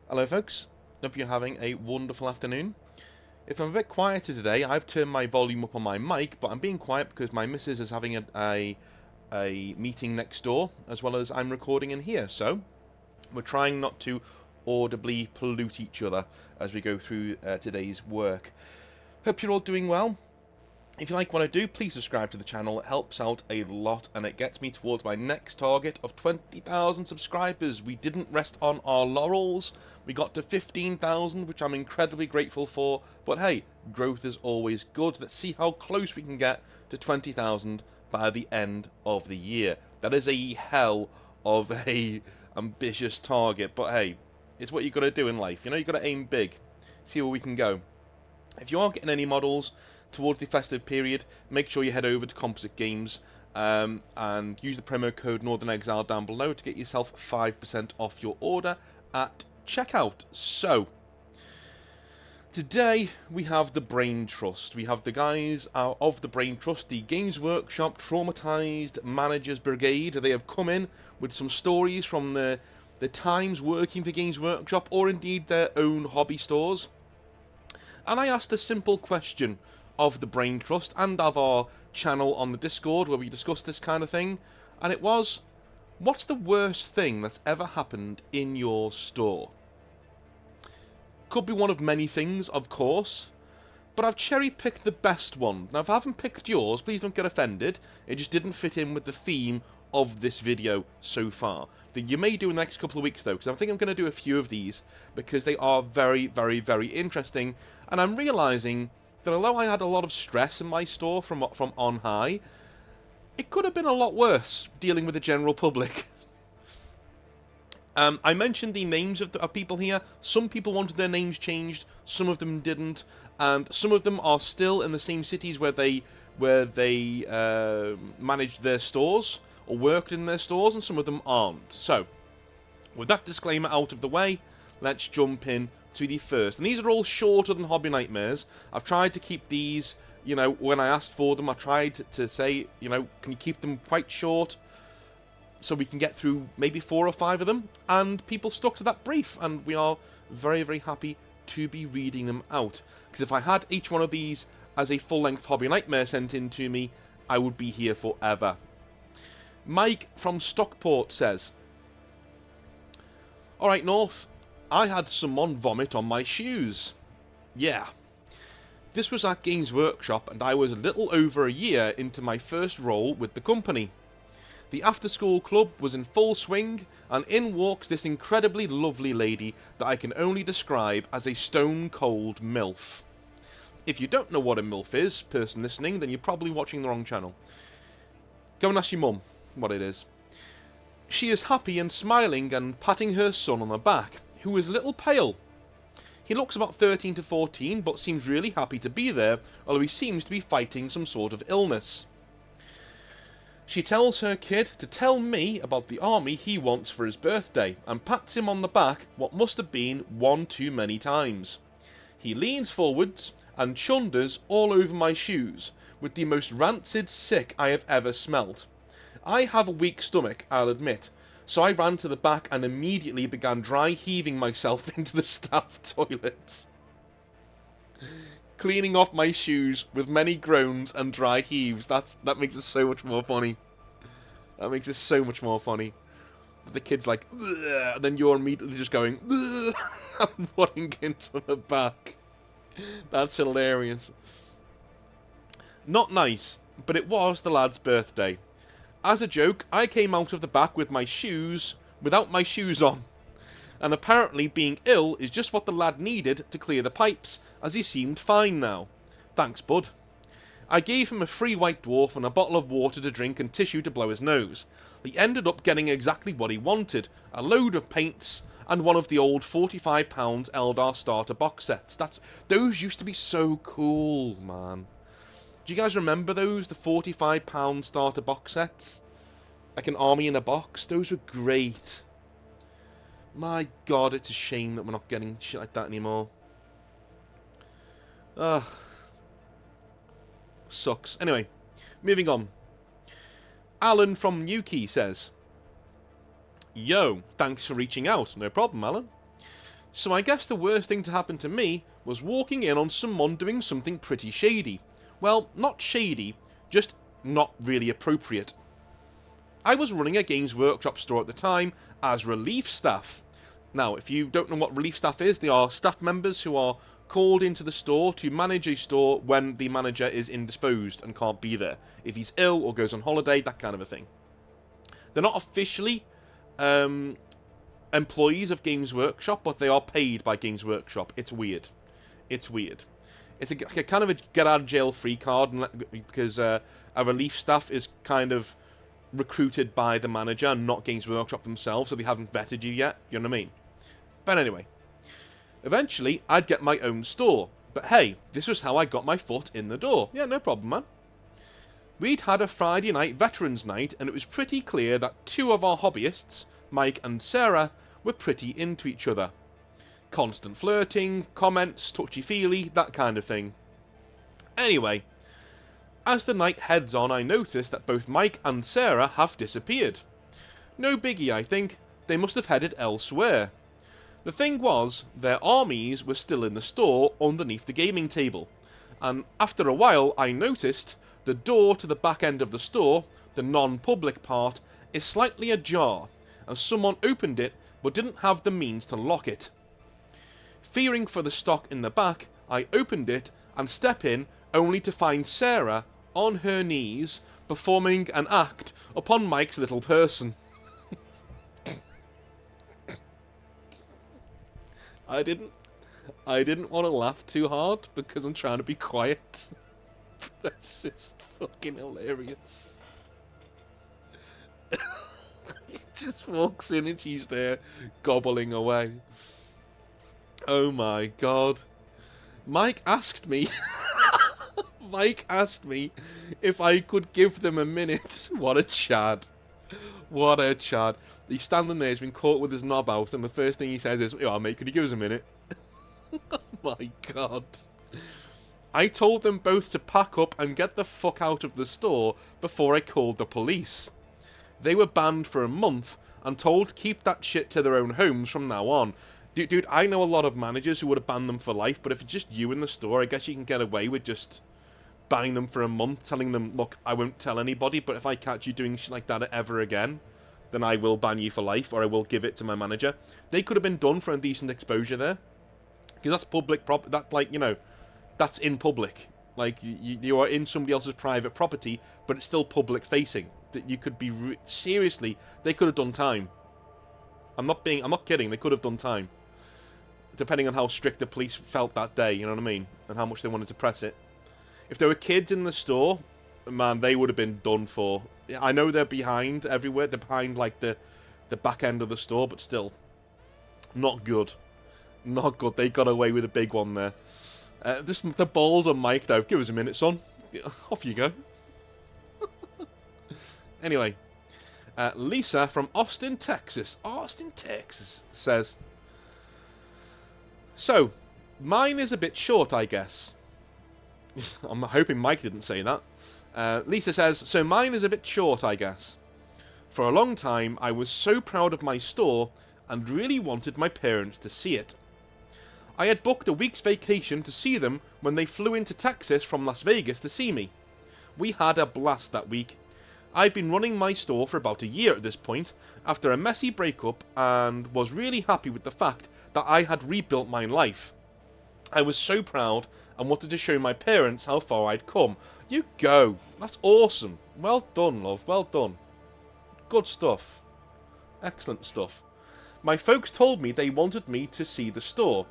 Hello folks, hope you're having a wonderful afternoon. If I'm a bit quieter today, I've turned my volume up on my mic, but I'm being quiet because my missus is having a meeting next door, as well as I'm recording in here, so we're trying not to audibly pollute each other as we go through today's work. Hope you're all doing well. If you like what I do, please subscribe to the channel. It helps out a lot and it gets me towards my next target of 20,000 subscribers. We didn't rest on our laurels. We got to 15,000, which I'm incredibly grateful for. But hey, growth is always good. Let's see how close we can get to 20,000 by the end of the year. That is a hell of a ambitious target, but hey, it's what you got to do in life. You know, you got to aim big. See where we can go. If you are getting any models towards the festive period, make sure you head over to Composite Games and use the promo code Northern Exile down below to get yourself 5% off your order at checkout. So, today we have the Brain Trust. We have the guys of the Brain Trust, the Games Workshop Traumatized Managers Brigade. They have come in with some stories from the times working for Games Workshop, or indeed their own hobby stores. And I asked a simple question of the Brain Trust and of our channel on the Discord where we discuss this kind of thing, and it was, what's the worst thing that's ever happened in your store? Could be one of many things, of course, but I've cherry-picked the best one. Now, if I haven't picked yours, please don't get offended. It just didn't fit in with the theme of this video so far. That you may do in the next couple of weeks, though, because I think I'm going to do a few of these, because they are very, very, very interesting, and I'm realising that although I had a lot of stress in my store from on high, it could have been a lot worse dealing with the general public. I mentioned the names of people here. Some people wanted their names changed, some of them didn't, and some of them are still in the same cities where they managed their stores or worked in their stores, and some of them aren't. So, with that disclaimer out of the way, let's jump in to the first. And these are all shorter than Hobby Nightmares. I've tried to keep these, you know, when I asked for them, I tried to say, you know, can you keep them quite short so we can get through maybe 4 or 5 of them? And people stuck to that brief, and we are very, very happy to be reading them out. Because if I had each one of these as a full-length Hobby Nightmare sent in to me, I would be here forever. Mike from Stockport says, "Alright, North, I had someone vomit on my shoes. Yeah. This was at Games Workshop, and I was a little over a year into my first role with the company. The after-school club was in full swing, and in walks this incredibly lovely lady that I can only describe as a stone-cold MILF. If you don't know what a MILF is, person listening, then you're probably watching the wrong channel. Go and ask your mum what it is. She is happy and smiling and patting her son on the back, who is a little pale. He looks about 13 to 14, but seems really happy to be there, although he seems to be fighting some sort of illness. She tells her kid to tell me about the army he wants for his birthday, and pats him on the back what must have been one too many times. He leans forwards and chunders all over my shoes, with the most rancid sick I have ever smelt. I have a weak stomach, I'll admit, so I ran to the back and immediately began dry heaving myself into the staff toilet. Cleaning off my shoes with many groans and dry heaves. That makes it so much more funny. That makes it so much more funny. The kid's like, and then you're immediately just going, and putting into the back. That's hilarious. Not nice, but it was the lad's birthday. As a joke, I came out of the back with my shoes, without my shoes on. And apparently being ill is just what the lad needed to clear the pipes, as he seemed fine now. Thanks, bud. I gave him a free White Dwarf and a bottle of water to drink and tissue to blow his nose. He ended up getting exactly what he wanted, a load of paints and one of the old £45 Eldar starter box sets. Those used to be so cool, man. Do you guys remember those? The £45 starter box sets? Like an army in a box? Those were great. My god, it's a shame that we're not getting shit like that anymore. Ugh. Sucks. Anyway, moving on. Alan from Newquay says, "Yo, thanks for reaching out." No problem, Alan. So I guess the worst thing to happen to me was walking in on someone doing something pretty shady. Well, not shady, just not really appropriate. I was running a Games Workshop store at the time as relief staff. Now, if you don't know what relief staff is, they are staff members who are called into the store to manage a store when the manager is indisposed and can't be there. If he's ill or goes on holiday, that kind of a thing. They're not officially employees of Games Workshop, but they are paid by Games Workshop. It's weird. It's weird. It's a kind of a get-out-of-jail-free card, because a relief staff is kind of recruited by the manager, not Games Workshop themselves, so they haven't vetted you yet, you know what I mean? But anyway, eventually I'd get my own store, but hey, this was how I got my foot in the door. Yeah, no problem, man. We'd had a Friday night Veterans Night, and it was pretty clear that two of our hobbyists, Mike and Sarah, were pretty into each other. Constant flirting, comments, touchy-feely, that kind of thing. Anyway, as the night heads on, I notice that both Mike and Sarah have disappeared. No biggie, I think. They must have headed elsewhere. The thing was, their armies were still in the store underneath the gaming table, and after a while I noticed the door to the back end of the store, the non-public part, is slightly ajar, and someone opened it but didn't have the means to lock it. Fearing for the stock in the back, I opened it and step in, only to find Sarah on her knees performing an act upon Mike's little person. I didn't want to laugh too hard because I'm trying to be quiet. That's just fucking hilarious. He just walks in and she's there gobbling away. Oh my god. Mike asked me if I could give them a minute. What a chad. What a chad. He's standing there, he's been caught with his knob out, and the first thing he says is, "Oh, mate, could you give us a minute?" Oh my god. I told them both to pack up and get the fuck out of the store before I called the police. They were banned for a month and told to keep that shit to their own homes from now on. Dude, I know a lot of managers who would have banned them for life, but if it's just you in the store, I guess you can get away with just banning them for a month, telling them, look, I won't tell anybody, but if I catch you doing shit like that ever again, then I will ban you for life, or I will give it to my manager. They could have been done for a decent exposure there. Because that's public property, that, like, you know, that's in public. Like, you are in somebody else's private property, but it's still public facing. That you could be, seriously, they could have done time. I'm not kidding, they could have done time. Depending on how strict the police felt that day, you know what I mean? And how much they wanted to press it. If there were kids in the store, man, they would have been done for. I know they're behind everywhere. They're behind, like, the back end of the store, but still. Not good. Not good. They got away with a big one there. The balls on Mike, though. Give us a minute, son. Off you go. Anyway. Lisa from Austin, Texas. Austin, Texas says, so, mine is a bit short, I guess. I'm hoping Mike didn't say that. Lisa says, so mine is a bit short, I guess. For a long time, I was so proud of my store and really wanted my parents to see it. I had booked a week's vacation to see them when they flew into Texas from Las Vegas to see me. We had a blast that week. I'd been running my store for about a year at this point, after a messy breakup, and was really happy with the fact that I had rebuilt my life. I was so proud and wanted to show my parents how far I'd come. You go. That's awesome. Well done, love. Well done. Good stuff. Excellent stuff. My folks told me they wanted me to see the store.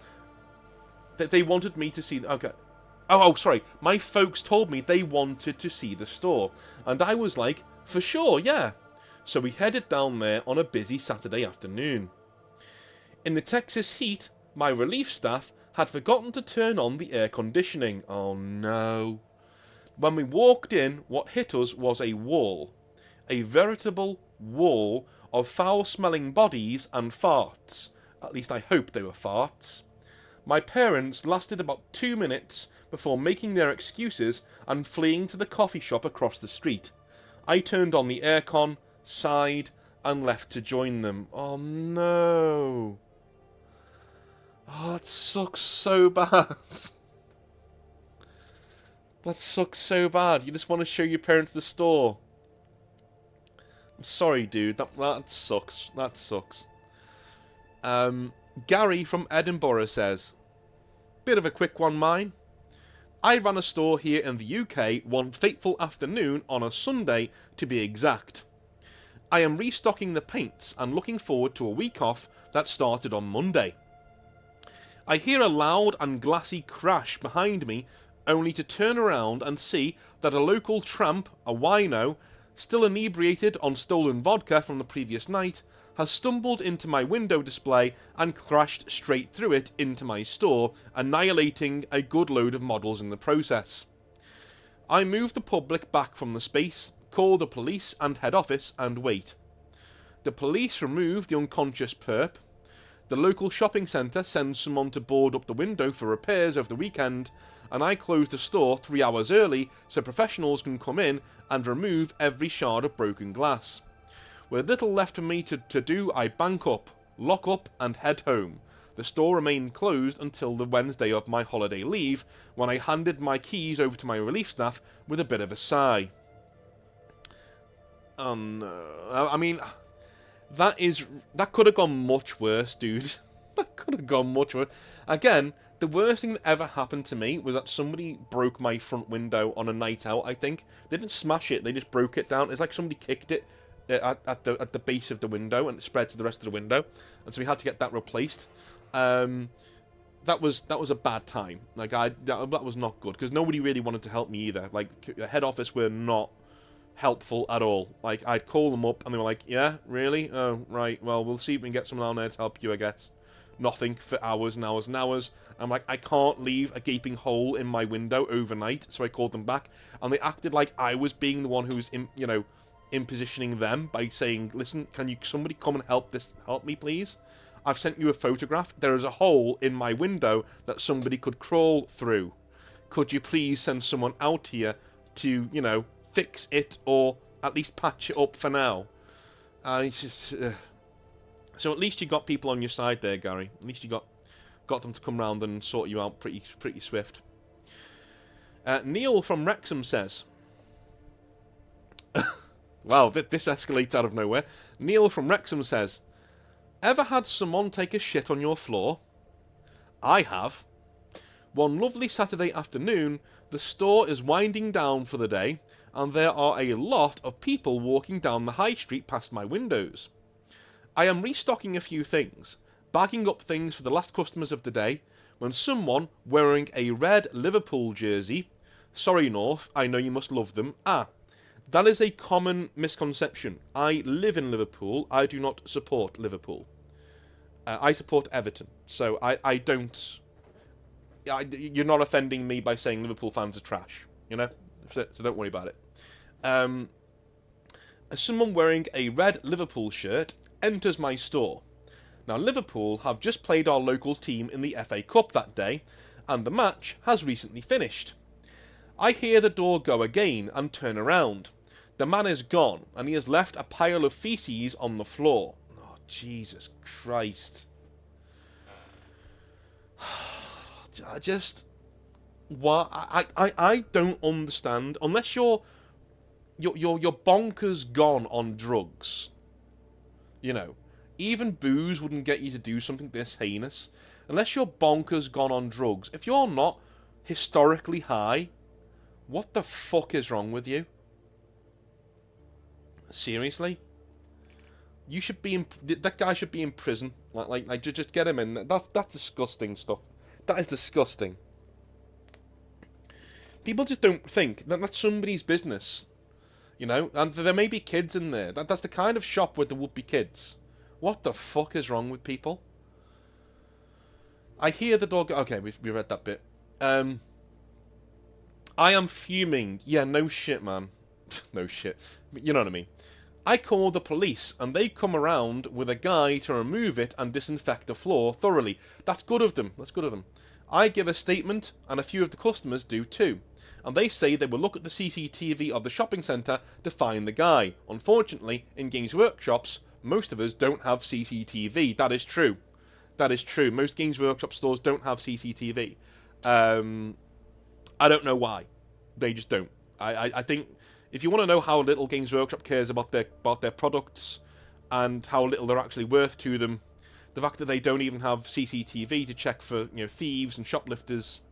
That they wanted me to see... Okay. Oh, sorry. My folks told me they wanted to see the store. And I was like, for sure, yeah. So we headed down there on a busy Saturday afternoon. In the Texas heat, my relief staff had forgotten to turn on the air conditioning. Oh no. When we walked in, what hit us was a wall. A veritable wall of foul-smelling bodies and farts. At least I hope they were farts. My parents lasted about 2 minutes before making their excuses and fleeing to the coffee shop across the street. I turned on the aircon, sighed, and left to join them. Oh no. Oh, that sucks so bad. That sucks so bad. You just want to show your parents the store. I'm sorry, dude. That sucks. That sucks. Gary from Edinburgh says, bit of a quick one, mine. I ran a store here in the UK one fateful afternoon on a Sunday, to be exact. I am restocking the paints and looking forward to a week off that started on Monday. I hear a loud and glassy crash behind me, only to turn around and see that a local tramp, a wino, still inebriated on stolen vodka from the previous night, has stumbled into my window display and crashed straight through it into my store, annihilating a good load of models in the process. I move the public back from the space, call the police and head office, and wait. The police remove the unconscious perp. The local shopping centre sends someone to board up the window for repairs over the weekend, and I close the store 3 hours early so professionals can come in and remove every shard of broken glass. With little left for me to do, I bank up, lock up, and head home. The store remained closed until the Wednesday of my holiday leave, when I handed my keys over to my relief staff with a bit of a sigh. Oh no. I mean, that could have gone much worse, dude. That could have gone much worse. Again, the worst thing that ever happened to me was that somebody broke my front window on a night out, I think. They didn't smash it, they just broke it down. It's like somebody kicked it at the base of the window, and it spread to the rest of the window. And so we had to get that replaced. That was a bad time. Like, that was not good, because nobody really wanted to help me either. Like, the head office were not helpful at all. Like, I'd call them up, and they were like, yeah, really? Oh, right, well, we'll see if we can get someone down there to help you, I guess. Nothing for hours and hours and hours. I'm like, I can't leave a gaping hole in my window overnight, so I called them back, and they acted like I was being the one who was, impositioning them by saying, listen, can somebody come and help me, please? I've sent you a photograph. There is a hole in my window that somebody could crawl through. Could you please send someone out here to, fix it, or at least patch it up for now? It's just... So at least you got people on your side there, Gary. At least you got them to come round and sort you out pretty swift. Neil from Wrexham says... Wow, this escalates out of nowhere. Neil from Wrexham says, ever had someone take a shit on your floor? I have. One lovely Saturday afternoon, the store is winding down for the day, and there are a lot of people walking down the high street past my windows. I am restocking a few things, bagging up things for the last customers of the day, when someone wearing a red Liverpool jersey... Sorry, North, I know you must love them. That is a common misconception. I live in Liverpool. I do not support Liverpool. I support Everton. So I don't... you're not offending me by saying Liverpool fans are trash, So don't worry about it. Someone wearing a red Liverpool shirt enters my store. Now, Liverpool have just played our local team in the FA Cup that day, and the match has recently finished. I hear the door go again and turn around. The man is gone, and he has left a pile of feces on the floor. Oh, Jesus Christ. I don't understand. Unless you're bonkers gone on drugs. Even booze wouldn't get you to do something this heinous. Unless you're bonkers gone on drugs. If you're not historically high, what the fuck is wrong with you? Seriously? You should be that guy should be in prison. Like just get him in. That's disgusting stuff. That is disgusting. People just don't think that that's somebody's business. And there may be kids in there. That's the kind of shop where there would be kids. What the fuck is wrong with people? I hear the dog... Okay, we read that bit. I am fuming. Yeah, no shit, man. No shit. You know what I mean. I call the police, and they come around with a guy to remove it and disinfect the floor thoroughly. That's good of them. I give a statement, and a few of the customers do too. And they say they will look at the CCTV of the shopping centre to find the guy. Unfortunately, in Games Workshops, most of us don't have CCTV. That is true. That is true. Most Games Workshop stores don't have CCTV. I don't know why. They just don't. I think if you want to know how little Games Workshop cares about their products and how little they're actually worth to them, the fact that they don't even have CCTV to check for thieves and shoplifters,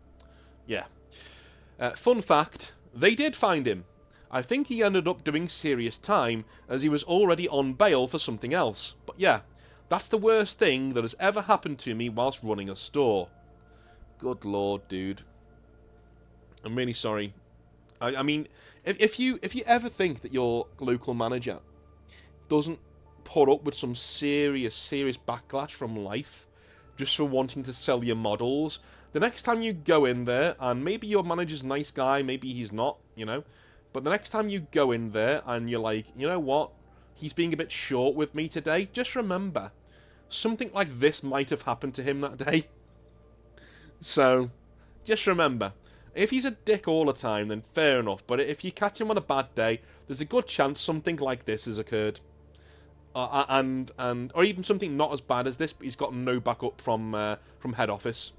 yeah. Fun fact: they did find him. I think he ended up doing serious time as he was already on bail for something else. But yeah, that's the worst thing that has ever happened to me whilst running a store. Good lord, dude. I'm really sorry. I mean, if you ever think that your local manager doesn't put up with some serious backlash from life just for wanting to sell your models, the next time you go in there, and maybe your manager's a nice guy, maybe he's not, but the next time you go in there and you're like, you know what, he's being a bit short with me today, just remember, something like this might have happened to him that day. So, just remember, if he's a dick all the time, then fair enough, but if you catch him on a bad day, there's a good chance something like this has occurred. Or even something not as bad as this, but he's got no backup from head office.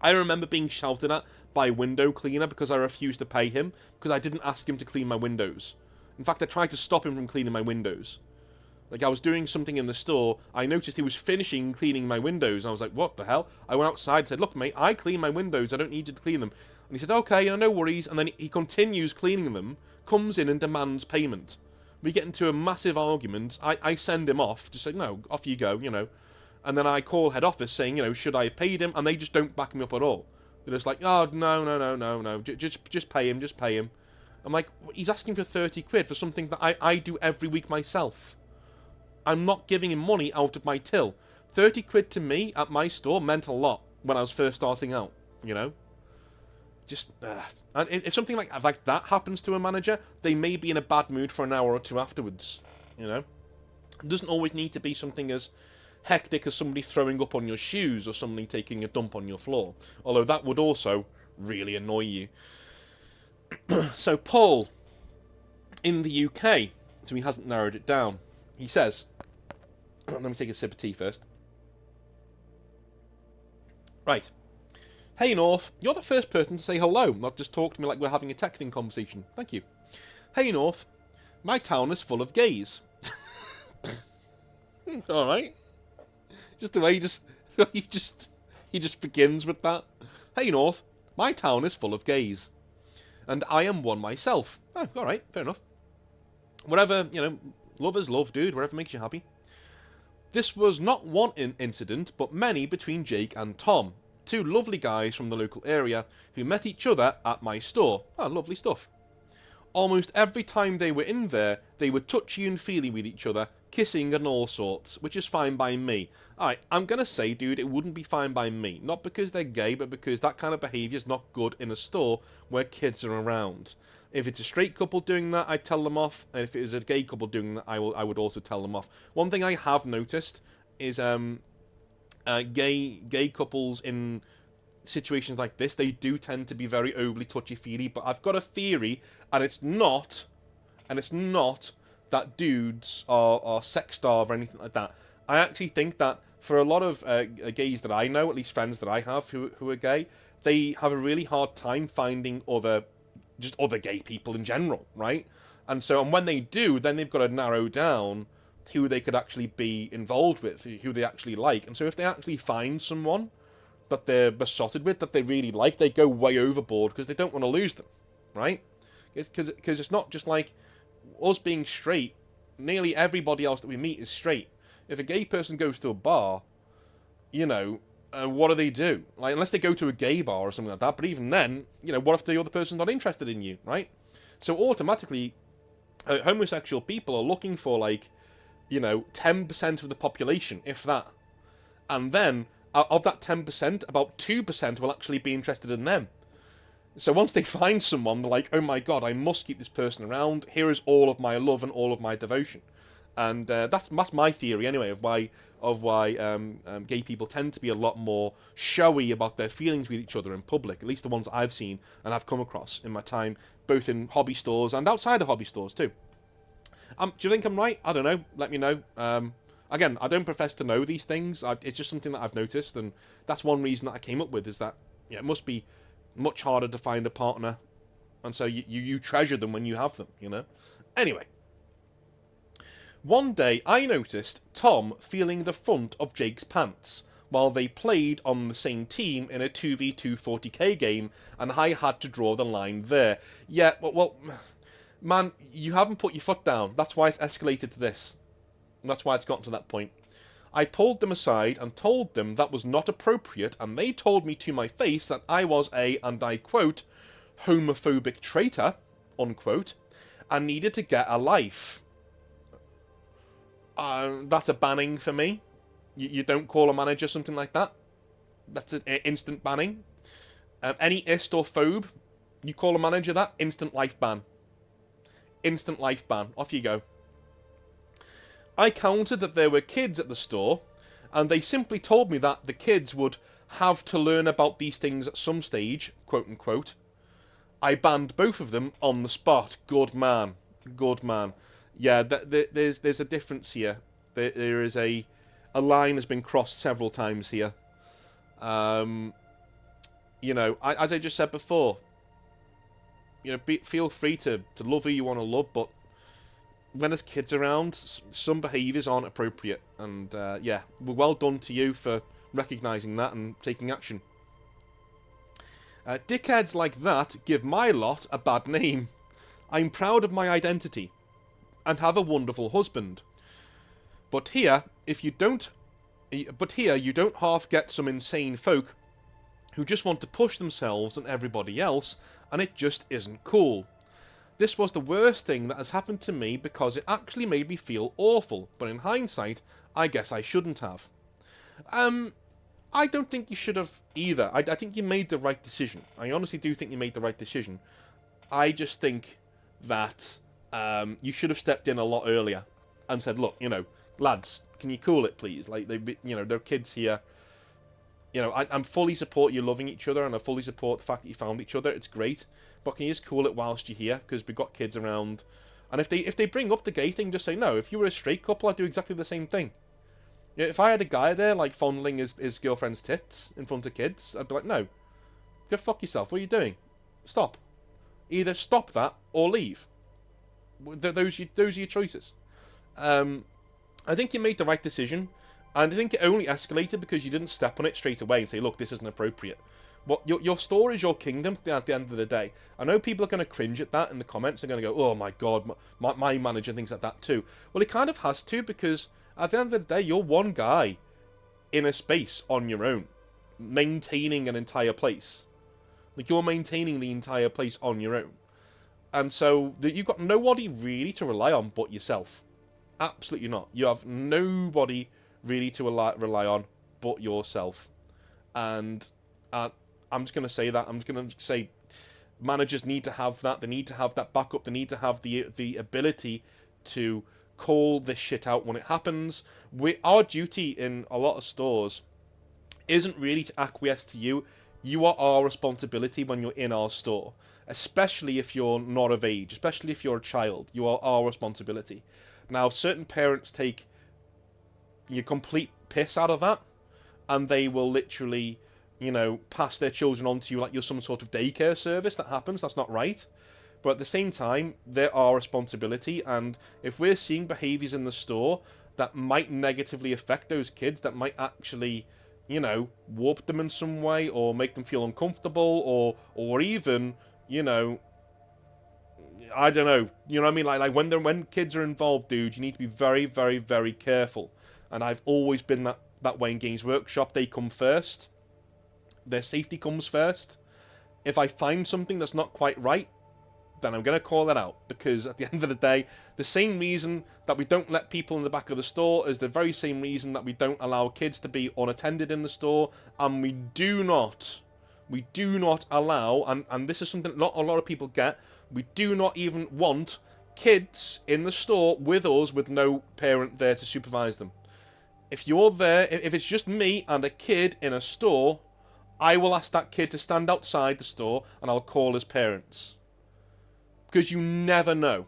I remember being shouted at by a window cleaner because I refused to pay him because I didn't ask him to clean my windows. In fact, I tried to stop him from cleaning my windows. Like, I was doing something in the store, I noticed he was finishing cleaning my windows, and I was like, what the hell? I went outside and said, look, mate, I clean my windows, I don't need you to clean them. And he said, okay, no worries, and then he continues cleaning them, comes in and demands payment. We get into a massive argument, I send him off, just say, no, off you go, And then I call head office saying, should I have paid him? And they just don't back me up at all. They're just like, oh, no. Just pay him. I'm like, he's asking for 30 quid for something that I do every week myself. I'm not giving him money out of my till. 30 quid to me at my store meant a lot when I was first starting out, Just, and if something like that happens to a manager, they may be in a bad mood for an hour or two afterwards, It doesn't always need to be something as hectic as somebody throwing up on your shoes or somebody taking a dump on your floor. Although that would also really annoy you. So Paul, in the UK, so he hasn't narrowed it down, he says, let me take a sip of tea first. Right. Hey North, you're the first person to say hello, not just talk to me like we're having a texting conversation. Thank you. Hey North, my town is full of gays. Alright. Just the way he just begins with that. Hey North, my town is full of gays. And I am one myself. Oh, alright, fair enough. Whatever, love is love, dude, whatever makes you happy. This was not one incident, but many between Jake and Tom, two lovely guys from the local area who met each other at my store. Ah, lovely stuff. Almost every time they were in there, they were touchy and feely with each other, kissing and all sorts, which is fine by me. Alright, I'm gonna say, dude, it wouldn't be fine by me. Not because they're gay, but because that kind of behaviour is not good in a store where kids are around. If it's a straight couple doing that, I'd tell them off, and if it is a gay couple doing that, I would also tell them off. One thing I have noticed is gay couples in situations like this, they do tend to be very overly touchy-feely, but I've got a theory, and it's not that dudes are sex-starved or anything like that. I actually think that for a lot of gays that I know, at least friends that I have who are gay, they have a really hard time finding other gay people in general, right? And when they do, then they've got to narrow down who they could actually be involved with, who they actually like. And so if they actually find someone that they're besotted with, that they really like, they go way overboard because they don't want to lose them, right? Because it's not just like us being straight. Nearly everybody else that we meet is straight. If a gay person goes to a bar, what do they do? Like, unless they go to a gay bar or something like that, but even then, what if the other person's not interested in you, right? So automatically, homosexual people are looking for, 10% of the population, if that. And then, of that 10%, about 2% will actually be interested in them. So once they find someone, they're like, oh my god, I must keep this person around, here is all of my love and all of my devotion. And that's my theory, anyway, of why gay people tend to be a lot more showy about their feelings with each other in public, at least the ones I've seen and I've come across in my time, both in hobby stores and outside of hobby stores too. Do you think I'm right? I don't know. Let me know. Again, I don't profess to know these things. It's just something that I've noticed, and that's one reason that I came up with, is that it must be much harder to find a partner, and so you treasure them when you have them, you know? Anyway. One day, I noticed Tom feeling the front of Jake's pants while they played on the same team in a 2v2 40k game, and I had to draw the line there. Yeah, well, man, you haven't put your foot down. That's why it's escalated to this. That's why it's gotten to that point. I pulled them aside and told them that was not appropriate, and they told me to my face that I was a, and I quote, homophobic traitor, unquote, and needed to get a life. That's a banning for me. You don't call a manager something like that. That's an instant banning. Any ist or phobe, you call a manager that, instant life ban. Instant life ban. Off you go. I countered that there were kids at the store, and they simply told me that the kids would have to learn about these things at some stage, quote unquote. I banned both of them on the spot. Good man. Good man. Yeah, there's a difference here. There is a line has been crossed several times here. You know, as I just said before, you know, feel free to love who you want to love, but when there's kids around, some behaviours aren't appropriate. And yeah, well done to you for recognising that and taking action. Dickheads like that give my lot a bad name. I'm proud of my identity and have a wonderful husband. But here you don't half get some insane folk who just want to push themselves and everybody else, and it just isn't cool. This was the worst thing that has happened to me because it actually made me feel awful, but in hindsight, I guess I shouldn't have. I don't think you should have either. I think you made the right decision. I honestly do think you made the right decision. I just think that you should have stepped in a lot earlier and said, look, you know, lads, can you cool it, please? Like, there are kids here. You know, I fully support you loving each other, and I fully support the fact that you found each other. It's great. But can you just cool it whilst you're here? Because we've got kids around. And if they bring up the gay thing, just say, no, if you were a straight couple, I'd do exactly the same thing. You know, if I had a guy there, like, fondling his girlfriend's tits in front of kids, I'd be like, no. Go fuck yourself. What are you doing? Stop. Either stop that or leave. Those are your choices. I think you made the right decision. And I think it only escalated because you didn't step on it straight away and say, look, this isn't appropriate. What your store is your kingdom at the end of the day. I know people are going to cringe at that in the comments. They're going to go, oh my god, my manager thinks like that too. Well, he kind of has to, because at the end of the day, you're one guy in a space on your own, maintaining an entire place. Like, you're maintaining the entire place on your own. And so you've got nobody really to rely on but yourself. Absolutely not. You have nobody really to rely on but yourself. And I'm just going to say that. I'm just going to say managers need to have that. They need to have that backup. They need to have the ability to call this shit out when it happens. Our duty in a lot of stores isn't really to acquiesce to you. You are our responsibility when you're in our store. Especially if you're not of age. Especially if you're a child. You are our responsibility. Now, certain parents take your complete piss out of that, and they will literally, you know, pass their children on to you like you're some sort of daycare service. That happens. That's not right. But at the same time, they're our responsibility, and if we're seeing behaviours in the store that might negatively affect those kids, that might actually, you know, warp them in some way, or make them feel uncomfortable, or even, you know, I don't know, you know what I mean? Like when kids are involved, dude, you need to be very, very, very careful. And I've always been that way in Games Workshop. They come first. Their safety comes first. If I find something that's not quite right, then I'm going to call it out. Because at the end of the day, the same reason that we don't let people in the back of the store is the very same reason that we don't allow kids to be unattended in the store. And we do not allow, and this is something not a lot of people get, we do not even want kids in the store with us with no parent there to supervise them. If you're there, if it's just me and a kid in a store, I will ask that kid to stand outside the store and I'll call his parents. Because you never know.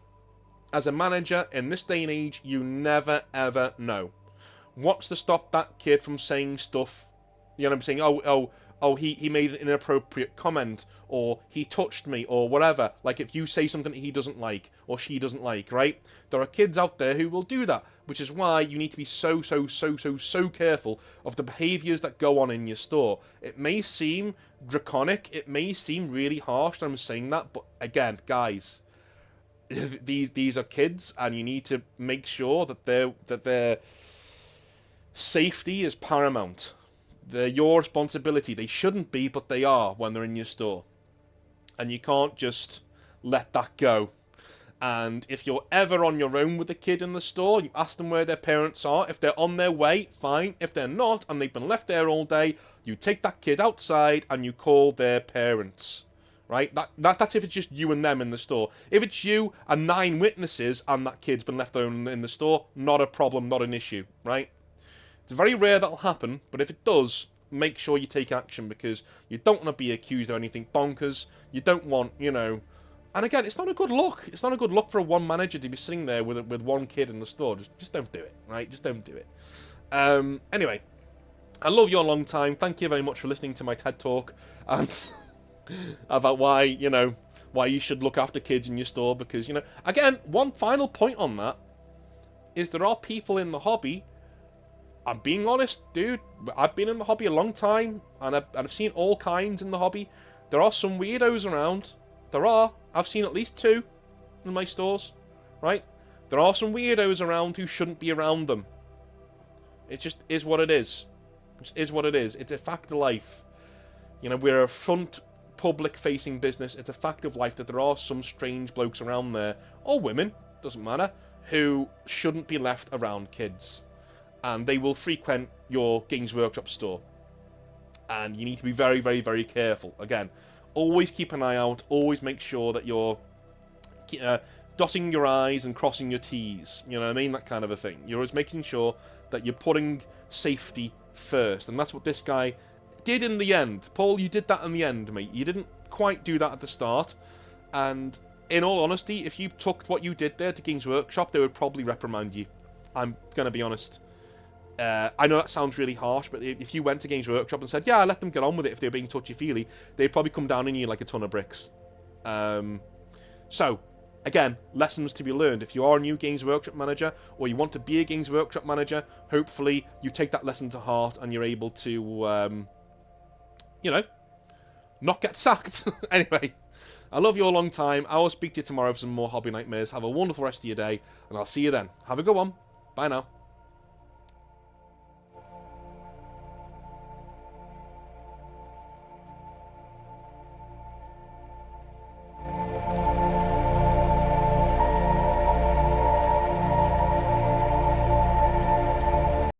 As a manager, in this day and age, you never ever know. What's to stop that kid from saying stuff? You know what I'm saying? He made an inappropriate comment, or he touched me, or whatever. Like, if you say something he doesn't like, or she doesn't like, right? There are kids out there who will do that, which is why you need to be so careful of the behaviours that go on in your store. It may seem draconic, it may seem really harsh that I'm saying that, but again, guys, these are kids, and you need to make sure that their safety is paramount. They're your responsibility. They shouldn't be, but they are when they're in your store. And you can't just let that go. And if you're ever on your own with a kid in the store, you ask them where their parents are. If they're on their way, fine. If they're not, and they've been left there all day, you take that kid outside and you call their parents. Right? That's if it's just you and them in the store. If it's you and 9 witnesses and that kid's been left alone in the store, not a problem, not an issue. Right? It's very rare that'll happen, but if it does, make sure you take action, because you don't want to be accused of anything bonkers. You don't want, and again, it's not a good look. It's not a good look for one manager to be sitting there with one kid in the store. Just don't do it, right? Just don't do it. Anyway, I love you a long time. Thank you very much for listening to my TED Talk and about why you should look after kids in your store, because, again, one final point on that is there are people in the hobby. I'm being honest, dude. I've been in the hobby a long time, and I've seen all kinds in the hobby. There are some weirdos around. There are. I've seen at least 2 in my stores, right? There are some weirdos around who shouldn't be around them. It just is what it is. It just is what it is. It's a fact of life. We're a front, public-facing business. It's a fact of life that there are some strange blokes around there, or women, doesn't matter, who shouldn't be left around kids. And they will frequent your Games Workshop store. And you need to be very, very, very careful. Again, always keep an eye out. Always make sure that you're dotting your I's and crossing your T's. You know what I mean? That kind of a thing. You're always making sure that you're putting safety first. And that's what this guy did in the end. Paul, you did that in the end, mate. You didn't quite do that at the start. And in all honesty, if you took what you did there to Games Workshop, they would probably reprimand you. I'm going to be honest. I know that sounds really harsh, but if you went to Games Workshop and said, yeah, let them get on with it if they're being touchy-feely, they'd probably come down on you like a ton of bricks. So, again, lessons to be learned. If you are a new Games Workshop manager, or you want to be a Games Workshop manager, hopefully you take that lesson to heart and you're able to, not get sacked. Anyway, I love you a long time. I will speak to you tomorrow for some more Hobby Nightmares. Have a wonderful rest of your day, and I'll see you then. Have a good one. Bye now.